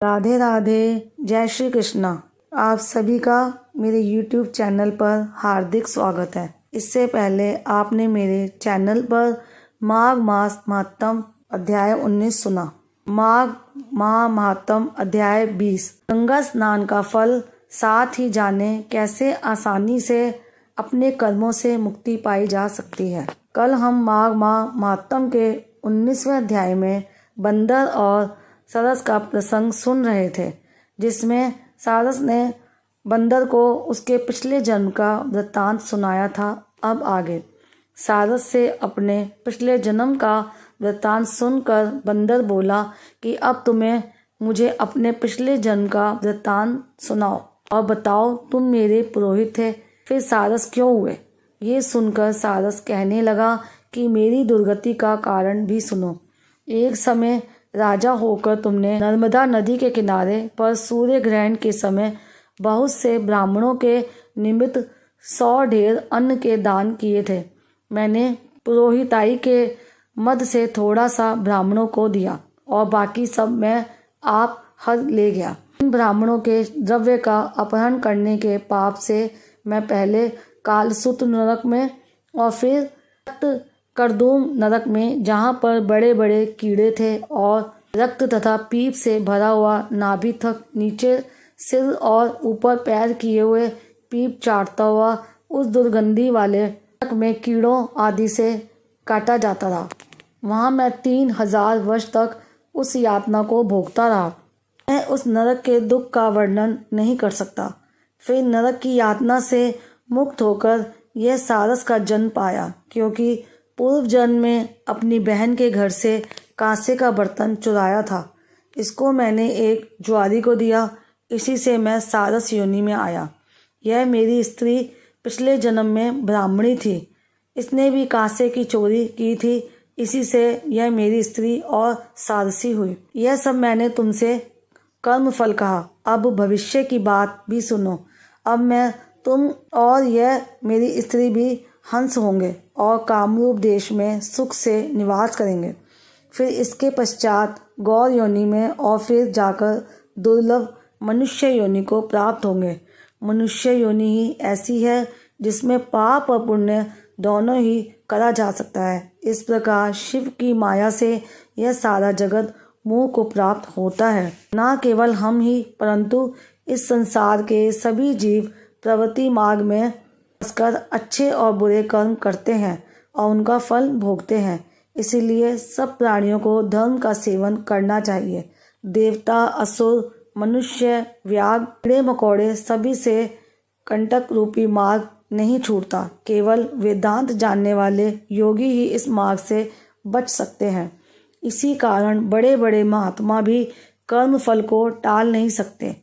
राधे राधे, जय श्री कृष्णा। आप सभी का मेरे YouTube चैनल पर हार्दिक स्वागत है। इससे पहले आपने मेरे चैनल पर माघ मास महात्म अध्याय 19 सुना। माघ माह महात्म अध्याय 20, गंगा स्नान का फल, साथ ही जाने कैसे आसानी से अपने कर्मों से मुक्ति पाई जा सकती है। कल हम माघ माह महात्म के 19वें अध्याय में बंदर और सारस का प्रसंग सुन रहे थे, जिसमें सारस ने बंदर को उसके पिछले जन्म का वृत्तांत सुनाया था। अब आगे सारस से अपने पिछले जन्म का वृत्तांत सुनकर बंदर बोला कि अब तुम्हें मुझे अपने पिछले जन्म का वृत्तांत सुनाओ और बताओ तुम मेरे पुरोहित थे, फिर सारस क्यों हुए। ये सुनकर सारस कहने लगा कि मेरी दुर्गति का कारण भी सुनो। एक समय राजा होकर तुमने नर्मदा नदी के किनारे पर सूर्य ग्रहण के समय बहुत से ब्राह्मणों के निमित्त 100 ढेर अन्न के दान किए थे। मैंने पुरोहिताई के मद से थोड़ा सा ब्राह्मणों को दिया और बाकी सब मैं आप हर ले गया। इन ब्राह्मणों के द्रव्य का अपहरण करने के पाप से मैं पहले कालसूत्र नरक में और फिर करदूम नरक में, जहाँ पर बड़े बड़े कीड़े थे और रक्त तथा पीप से भरा हुआ नाभि तक नीचे सिर और ऊपर पैर किए हुए पीप चाटता हुआ उस दुर्गंधी वाले नरक में कीड़ों आदि से काटा जाता रहा। वहाँ मैं 3000 वर्ष तक उस यातना को भोगता रहा। मैं उस नरक के दुख का वर्णन नहीं कर सकता। फिर नरक की यातना से मुक्त होकर यह सारस का जन्म पाया, क्योंकि पूर्व जन्म में अपनी बहन के घर से कांसे का बर्तन चुराया था। इसको मैंने एक ज्वारी को दिया, इसी से मैं सारस योनि में आया। यह मेरी स्त्री पिछले जन्म में ब्राह्मणी थी, इसने भी कांसे की चोरी की थी, इसी से यह मेरी स्त्री और सारसी हुई। यह सब मैंने तुमसे कर्म फल कहा। अब भविष्य की बात भी सुनो। अब मैं, तुम और यह मेरी स्त्री भी हंस होंगे और कामरूप देश में सुख से निवास करेंगे। फिर इसके पश्चात गौर योनि में और फिर जाकर दुर्लभ मनुष्य योनि को प्राप्त होंगे। मनुष्य योनि ही ऐसी है जिसमें पाप और पुण्य दोनों ही करा जा सकता है। इस प्रकार शिव की माया से यह सारा जगत मोह को प्राप्त होता है। न केवल हम ही, परंतु इस संसार के सभी जीव प्रवृत्ति मार्ग में फंसकर अच्छे और बुरे कर्म करते हैं और उनका फल भोगते हैं। इसीलिए सब प्राणियों को धर्म का सेवन करना चाहिए। देवता, असुर, मनुष्य, व्याघ्र, कीड़े मकोड़े सभी से कंटक रूपी मार्ग नहीं छूटता। केवल वेदांत जानने वाले योगी ही इस मार्ग से बच सकते हैं। इसी कारण बड़े बड़े महात्मा भी कर्म फल को टाल नहीं सकते।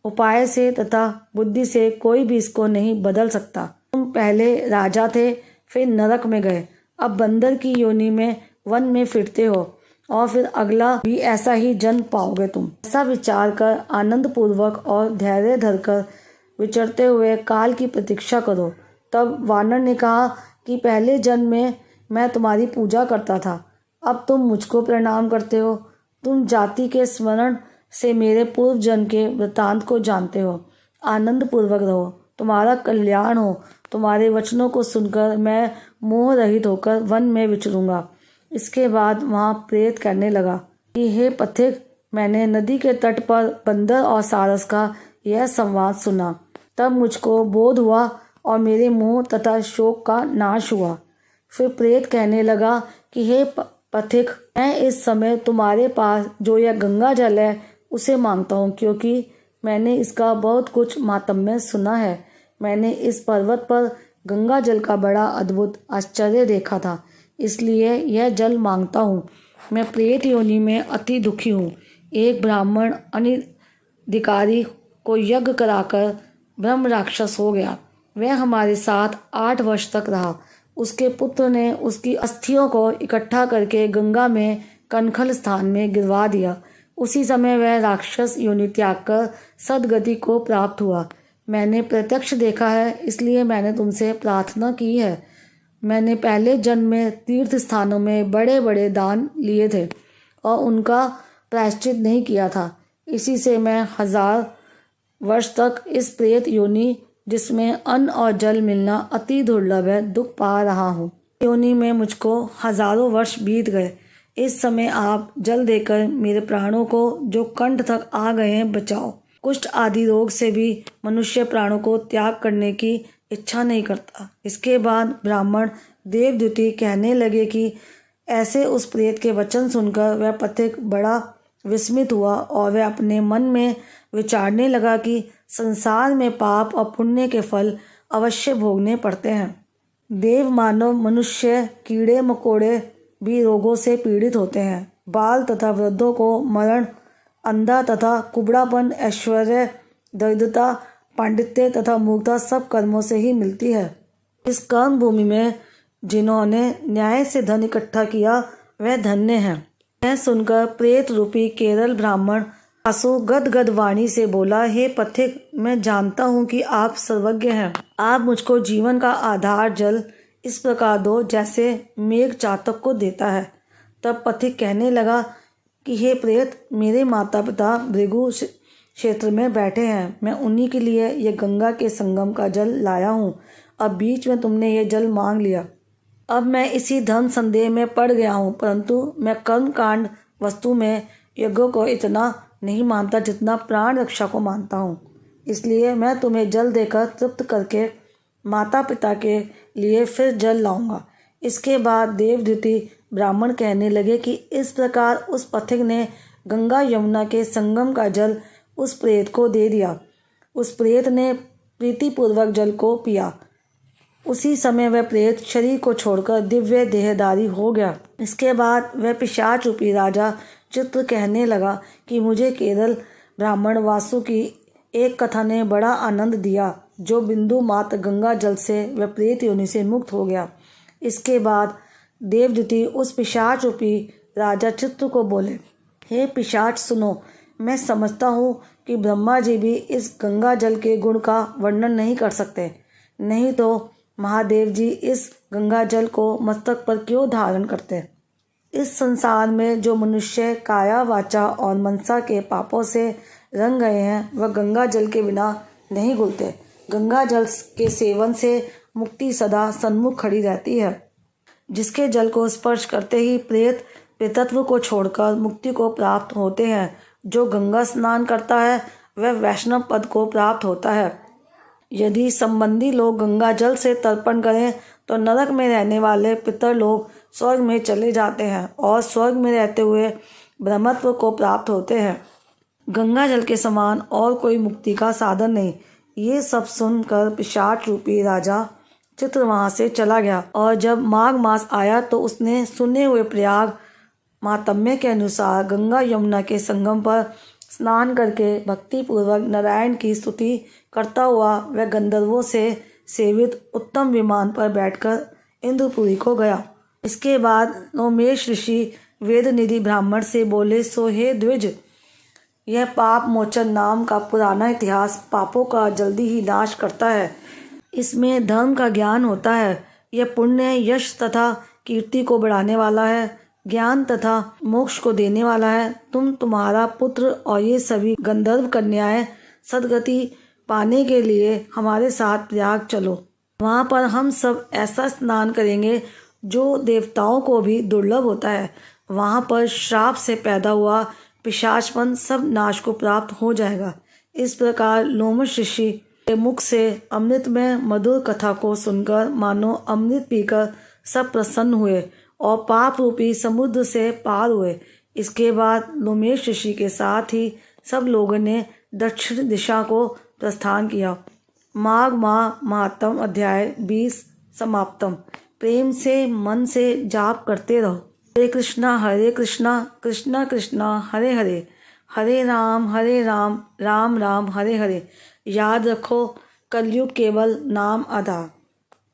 उपाय से तथा बुद्धि से कोई भी इसको नहीं बदल सकता। तुम पहले राजा थे, फिर नरक में गए, अब बंदर की योनि में वन में फिरते हो और फिर अगला भी ऐसा ही जन्म पाओगे। तुम ऐसा विचार कर आनंद पूर्वक और धैर्य धरकर विचरते हुए काल की प्रतीक्षा करो। तब वानर ने कहा कि पहले जन्म में मैं तुम्हारी पूजा करता था, अब तुम मुझको प्रणाम करते हो। तुम जाति के स्मरण से मेरे पूर्व जन्म के वृत्तांत को जानते हो। आनंद पूर्वक रहो, तुम्हारा कल्याण हो। तुम्हारे वचनों को सुनकर मैं मोह रहित होकर वन में विचरूंगा। इसके बाद वहाँ प्रेत कहने लगा कि हे पथिक, मैंने नदी के तट पर बंदर और सारस का यह संवाद सुना। तब मुझको बोध हुआ और मेरे मोह तथा शोक का नाश हुआ। फिर प्रेत कहने लगा कि हे पथिक, मैं इस समय तुम्हारे पास जो यह गंगा जल है उसे मांगता हूँ, क्योंकि मैंने इसका बहुत कुछ मातम्य सुना है। मैंने इस पर्वत पर गंगा जल का बड़ा अद्भुत आश्चर्य देखा था, इसलिए यह जल मांगता हूँ। मैं प्रेत योनि में अति दुखी हूँ। एक ब्राह्मण अनिधिकारी को यज्ञ कराकर ब्रह्म राक्षस हो गया। वह हमारे साथ 8 वर्ष तक रहा। उसके पुत्र ने उसकी अस्थियों को इकट्ठा करके गंगा में कनखल स्थान में गिरवा दिया। उसी समय वह राक्षस योनि त्याग कर सदगति को प्राप्त हुआ। मैंने प्रत्यक्ष देखा है, इसलिए मैंने तुमसे प्रार्थना की है। मैंने पहले जन्म में तीर्थ स्थानों में बड़े बड़े दान लिए थे और उनका प्रायश्चित नहीं किया था। इसी से मैं 1000 वर्ष तक इस प्रेत योनि, जिसमें अन्न और जल मिलना अति दुर्लभ है, दुख पा रहा हूँ। योनि में मुझको हजारों वर्ष बीत गए। इस समय आप जल देकर मेरे प्राणों को, जो कंठ तक आ गए हैं, बचाओ। कुष्ठ आदि रोग से भी मनुष्य प्राणों को त्याग करने की इच्छा नहीं करता। इसके बाद ब्राह्मण देवद्युति कहने लगे कि ऐसे उस प्रेत के वचन सुनकर वह पथिक बड़ा विस्मित हुआ और वह अपने मन में विचारने लगा कि संसार में पाप और पुण्य के फल अवश्य भोगने पड़ते हैं। देव, मानव, मनुष्य, कीड़े मकोड़े भी रोगों से पीड़ित होते हैं। बाल तथा वृद्धों को मरण, अंधा तथा कुबड़ापन, ऐश्वर्य, दरिद्रता, पांडित्य तथा मूर्खता सब कर्मों से ही मिलती है। इस कर्म भूमि में जिन्होंने न्याय से धन इकट्ठा किया वह धन्य है। यह सुनकर प्रेत रूपी केरल ब्राह्मण आंसू गदगद वाणी से बोला, हे पथिक, मैं जानता हूँ कि आप सर्वज्ञ हैं। आप मुझको जीवन का आधार जल इस प्रकार दो जैसे मेघ चातक को देता है। तब पथिक कहने लगा कि हे प्रेत, मेरे माता पिता भृगु क्षेत्र में बैठे हैं। मैं उन्हीं के लिए यह गंगा के संगम का जल लाया हूँ। अब बीच में तुमने ये जल मांग लिया। अब मैं इसी धन संदेह में पड़ गया हूँ, परंतु मैं कर्म कांड वस्तु में यज्ञों को इतना नहीं मानता जितना प्राण रक्षा को मानता हूँ। इसलिए मैं तुम्हें जल देकर तृप्त करके माता पिता के लिए फिर जल लाऊंगा। इसके बाद देवद्युति ब्राह्मण कहने लगे कि इस प्रकार उस पथिक ने गंगा यमुना के संगम का जल उस प्रेत को दे दिया। उस प्रेत ने प्रीतिपूर्वक जल को पिया। उसी समय वह प्रेत शरीर को छोड़कर दिव्य देहधारी हो गया। इसके बाद वह पिशाच रूपी राजा चित्र कहने लगा कि मुझे केरल ब्राह्मण वासु की एक कथा ने बड़ा आनंद दिया। जो बिंदु मात्र गंगा जल से वह प्रेत योनि से मुक्त हो गया। इसके बाद देवद्युति उस पिशाच रूपी राजा चित्र को बोले, हे पिशाच, सुनो, मैं समझता हूँ कि ब्रह्मा जी भी इस गंगा जल के गुण का वर्णन नहीं कर सकते, नहीं तो महादेव जी इस गंगा जल को मस्तक पर क्यों धारण करते। इस संसार में जो मनुष्य काया, वाचा और मनसा के पापों से रंग गए हैं, वह गंगा जल के बिना नहीं घुलते। गंगा जल के सेवन से मुक्ति सदा सन्मुख खड़ी रहती है। जिसके जल को स्पर्श करते ही प्रेत प्रेतत्व को छोड़कर मुक्ति को प्राप्त होते हैं। जो गंगा स्नान करता है वह वैष्णव पद को प्राप्त होता है। यदि संबंधी लोग गंगा जल से तर्पण करें तो नरक में रहने वाले पितर लोग स्वर्ग में चले जाते हैं और स्वर्ग में रहते हुए ब्रह्मत्व को प्राप्त होते हैं। गंगा जल के समान और कोई मुक्ति का साधन नहीं। ये सब सुनकर पिशाच रूपी राजा चित्र वहाँ से चला गया और जब माघ मास आया तो उसने सुने हुए प्रयाग महात्म्य के अनुसार गंगा यमुना के संगम पर स्नान करके भक्तिपूर्वक नारायण की स्तुति करता हुआ वह गंधर्वों से सेवित उत्तम विमान पर बैठकर इंद्रपुरी को गया। इसके बाद नोमेश ऋषि वेदनिधि ब्राह्मण से बोले, सो हे द्विज, यह पाप मोचन नाम का पुराना इतिहास पापों का जल्दी ही नाश करता है। इसमें धर्म का ज्ञान होता है। यह पुण्य यश तथा कीर्ति को बढ़ाने वाला है, ज्ञान तथा मोक्ष को देने वाला है। तुम्हारा पुत्र और ये सभी गंधर्व कन्याएं सदगति पाने के लिए हमारे साथ प्रयाग चलो। वहाँ पर हम सब ऐसा स्नान करेंगे जो देवताओं को भी दुर्लभ होता है। वहाँ पर श्राप से पैदा हुआ पिशाचपन सब नाश को प्राप्त हो जाएगा। इस प्रकार लोमश ऋषि के मुख से अमृत में मधुर कथा को सुनकर मानो अमृत पीकर सब प्रसन्न हुए और पाप रूपी समुद्र से पार हुए। इसके बाद लोमेश ऋषि के साथ ही सब लोगों ने दक्षिण दिशा को प्रस्थान किया। माघ माह महात्म अध्याय 20 समाप्तम। प्रेम से मन से जाप करते रहो। हरे कृष्णा कृष्णा कृष्णा हरे हरे, हरे राम राम राम हरे हरे। याद रखो, कलयुग केवल नाम आधार।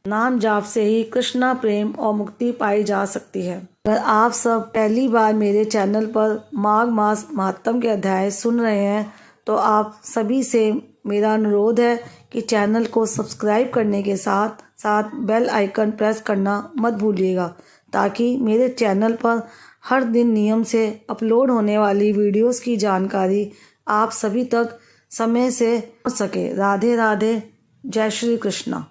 नाम जाप से ही कृष्णा प्रेम और मुक्ति पाई जा सकती है। अगर आप सब पहली बार मेरे चैनल पर माघ मास महात्म के अध्याय सुन रहे हैं तो आप सभी से मेरा अनुरोध है कि चैनल को सब्सक्राइब करने के साथ साथ बेल आइकन प्रेस करना मत भूलिएगा, ताकि मेरे चैनल पर हर दिन नियम से अपलोड होने वाली वीडियोस की जानकारी आप सभी तक समय से पहुंच सके। राधे राधे। जय श्री कृष्ण।